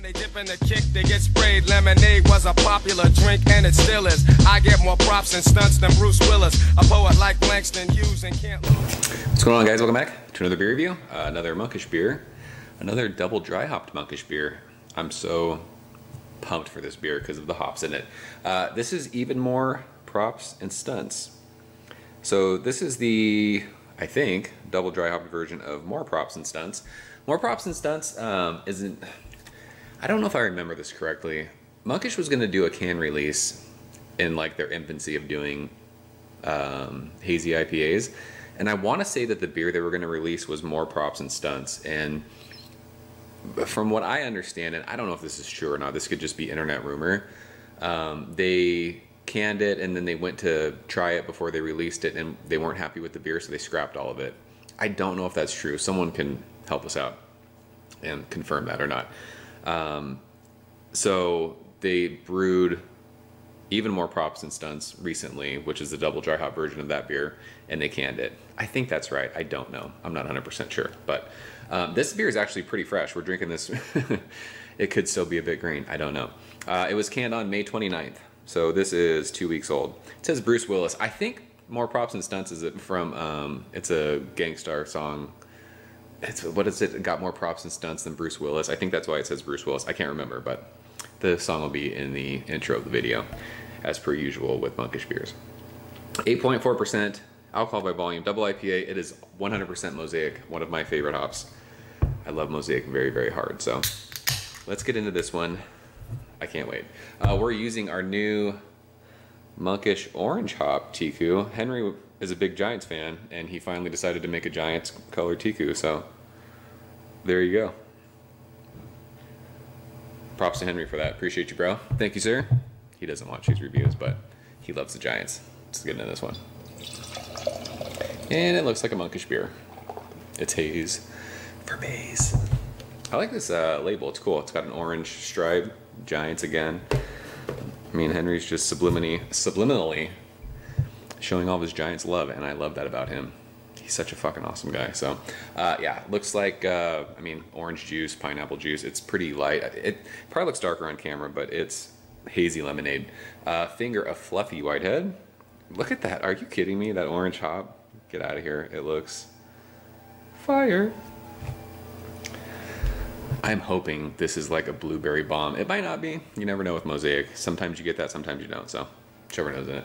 they dip in the kick, they get sprayed. Lemonade was a popular drink, and it still is. I get more props and stunts than Bruce Willis. A poet like Langston Hughes and can't lose. What's going on, guys? Welcome back to another beer review. Another Monkish beer. Another double dry hopped Monkish beer. I'm so pumped for this beer because of the hops in it. This is even more props and stunts. So this is the, I think, double dry hopped version of More Props and Stunts. More Props and Stunts isn't, I don't know if I remember this correctly. Monkish was going to do a can release in like their infancy of doing hazy IPAs, and I want to say that the beer they were going to release was More Props and Stunts. And from what I understand, and I don't know if this is true or not, this could just be internet rumor, they canned it and then they went to try it before they released it, and they weren't happy with the beer, so they scrapped all of it. I don't know if that's true. Someone can help us out and confirm that or not. So they brewed even More Props and Stunts recently, which is the double dry hop version of that beer, and they canned it. I think that's right. I don't know. I'm not 100% sure, but this beer is actually pretty fresh. We're drinking this. It could still be a bit green. I don't know. It was canned on May 29th, so this is 2 weeks old. It says Bruce Willis. I think More Props and Stunts is from, it's a Gangstar song. What is it? Got more props and stunts than Bruce Willis. I think that's why it says Bruce Willis. I can't remember, but the song will be in the intro of the video, as per usual with Monkish beers. 8.4% alcohol by volume, double IPA. It is 100% Mosaic, one of my favorite hops. I love Mosaic very, very hard. So let's get into this one. I can't wait. We're using our new Monkish orange hop Tiku. Henry is a big Giants fan, and he finally decided to make a Giants color Tiku, so there you go. Props to Henry for that. Appreciate you, bro. Thank you, sir. He doesn't watch these reviews, but he loves the Giants. Let's get into this one. And it looks like a Monkish beer. It's haze for base. I like this label. It's cool. It's got an orange stripe. Giants again. I mean, Henry's just subliminally showing all of his Giants love, and I love that about him. He's such a fucking awesome guy. So yeah, looks like I mean, orange juice, pineapple juice. It's pretty light. It probably looks darker on camera, but it's hazy lemonade. Finger of fluffy whitehead. Look at that. Are you kidding me? That orange hop. Get out of here. It looks fire. I'm hoping this is like a blueberry bomb. It might not be. You never know with Mosaic. Sometimes you get that, sometimes you don't. So whichever knows in it.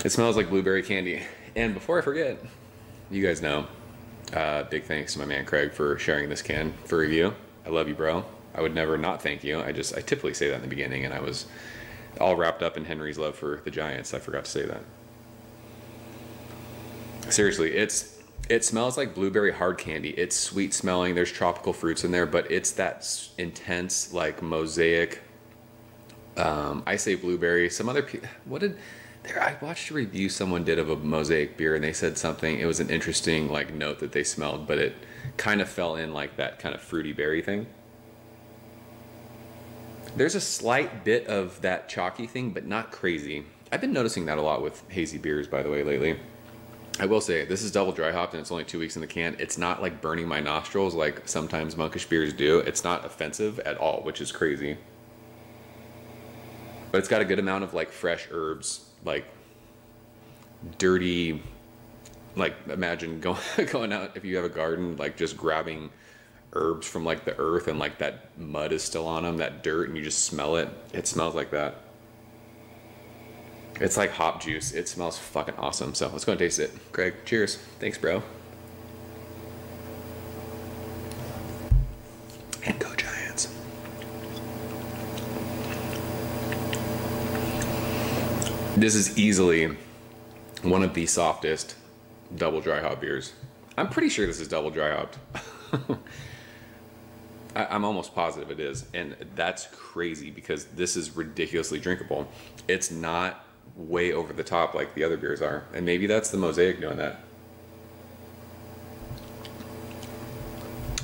It smells like blueberry candy. And before I forget, you guys know, big thanks to my man Craig for sharing this can for review. I love you, bro. I would never not thank you. I typically say that in the beginning, and I was all wrapped up in Henry's love for the Giants. I forgot to say that. Seriously, it smells like blueberry hard candy. It's sweet smelling. There's tropical fruits in there, but it's that intense, like Mosaic. I say blueberry. Some other people, I watched a review someone did of a Mosaic beer, and they said something. It was an interesting like note that they smelled, but it kind of fell in like that kind of fruity berry thing. There's a slight bit of that chalky thing, but not crazy. I've been noticing that a lot with hazy beers, by the way, lately. I will say, this is double dry hopped and it's only 2 weeks in the can. It's not like burning my nostrils like sometimes Monkish beers do. It's not offensive at all, which is crazy. But it's got a good amount of like fresh herbs, like dirty, like imagine going out if you have a garden, like just grabbing herbs from like the earth and like that mud is still on them, that dirt, and you just smell it. It smells like that. It's like hop juice. It smells fucking awesome. So let's go and taste it. Craig, cheers. Thanks, bro. And go Giants. This is easily one of the softest double dry hop beers. I'm pretty sure this is double dry hopped. I'm almost positive it is, and that's crazy because this is ridiculously drinkable. It's not way over the top like the other beers are, and maybe that's the Mosaic doing that.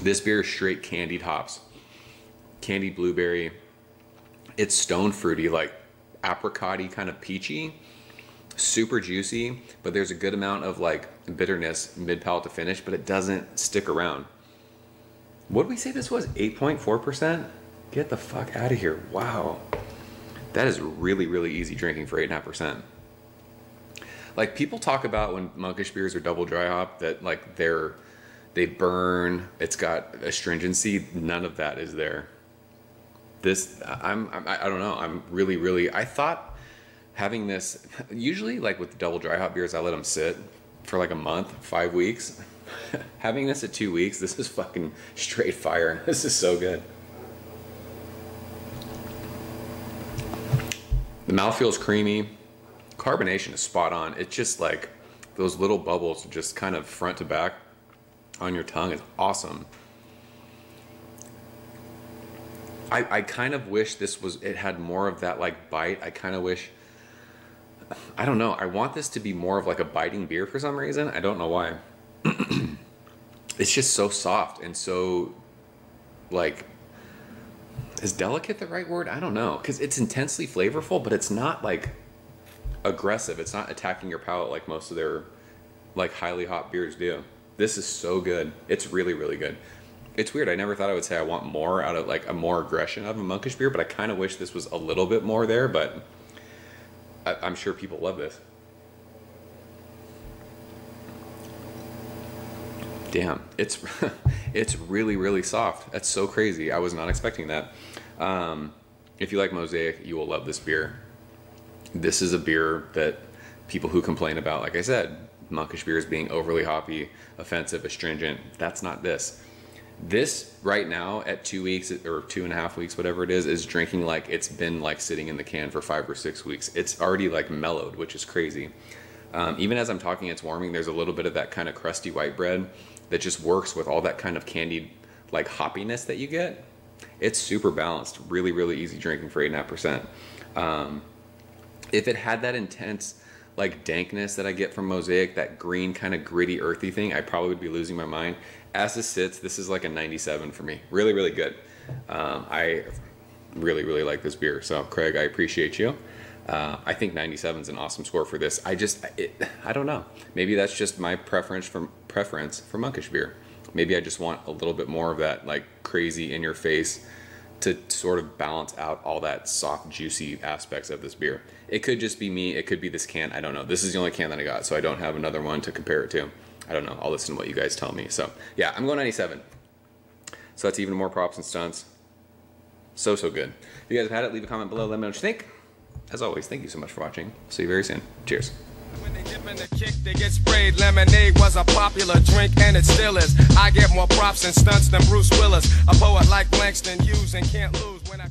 This beer is straight candied hops, candied blueberry. It's stone fruity, like apricot-y, kind of peachy, super juicy, but there's a good amount of like bitterness mid palate to finish, but it doesn't stick around. What did we say this was? 8.4%? Get the fuck out of here. Wow. That is really, really easy drinking for 8.5%. Like, people talk about when Monkish beers are double dry hop that like they burn, it's got astringency. None of that is there. This, I don't know. I'm really, I thought having this, usually like with the double dry hop beers, I let them sit for like a month, 5 weeks. Having this at 2 weeks, this is fucking straight fire. This is so good. The mouthfeel is creamy. Carbonation is spot on. It's just like those little bubbles just kind of front to back on your tongue is awesome. I kind of wish it had more of that like bite. I kind of wish, I don't know. I want this to be more of like a biting beer for some reason. I don't know why. It's just so soft and so like, is delicate the right word? I don't know. Because it's intensely flavorful, but it's not like aggressive. It's not attacking your palate like most of their like highly hop beers do. This is so good. It's really, really good. It's weird. I never thought I would say I want more out of like a more aggression out of a Monkish beer, but I kind of wish this was a little bit more there, but I'm sure people love this. Damn, it's it's really, really soft. That's so crazy. I was not expecting that. If you like Mosaic, you will love this beer. This is a beer that people who complain about, like I said, Monkish beers being overly hoppy, offensive, astringent, that's not this. This right now at 2 weeks or 2.5 weeks, whatever it is drinking like it's been like sitting in the can for 5 or 6 weeks. It's already like mellowed, which is crazy. Even as I'm talking, it's warming. There's a little bit of that kind of crusty white bread that just works with all that kind of candied like hoppiness that you get. It's super balanced, really, really easy drinking for 8.5%. If it had that intense like dankness that I get from Mosaic, that green kind of gritty earthy thing, I probably would be losing my mind. As this sits, this is like a 97 for me. Really, really good. I really, really like this beer. So Craig, I appreciate you. I think 97 is an awesome score for this. I don't know. Maybe that's just my preference for Monkish beer. Maybe I just want a little bit more of that like crazy in your face to sort of balance out all that soft, juicy aspects of this beer. It could just be me. It could be this can. I don't know. This is the only can that I got, so I don't have another one to compare it to. I don't know. I'll listen to what you guys tell me. So yeah, I'm going 97. So that's even more props and stunts. So good. If you guys have had it, leave a comment below. Let me know what you think. As always, thank you so much for watching. See you very soon. Cheers. When they dip in the kick, they get sprayed. Lemonade was a popular drink, and it still is. I get more props and stunts than Bruce Willis. A poet like Langston Hughes and can't lose when I...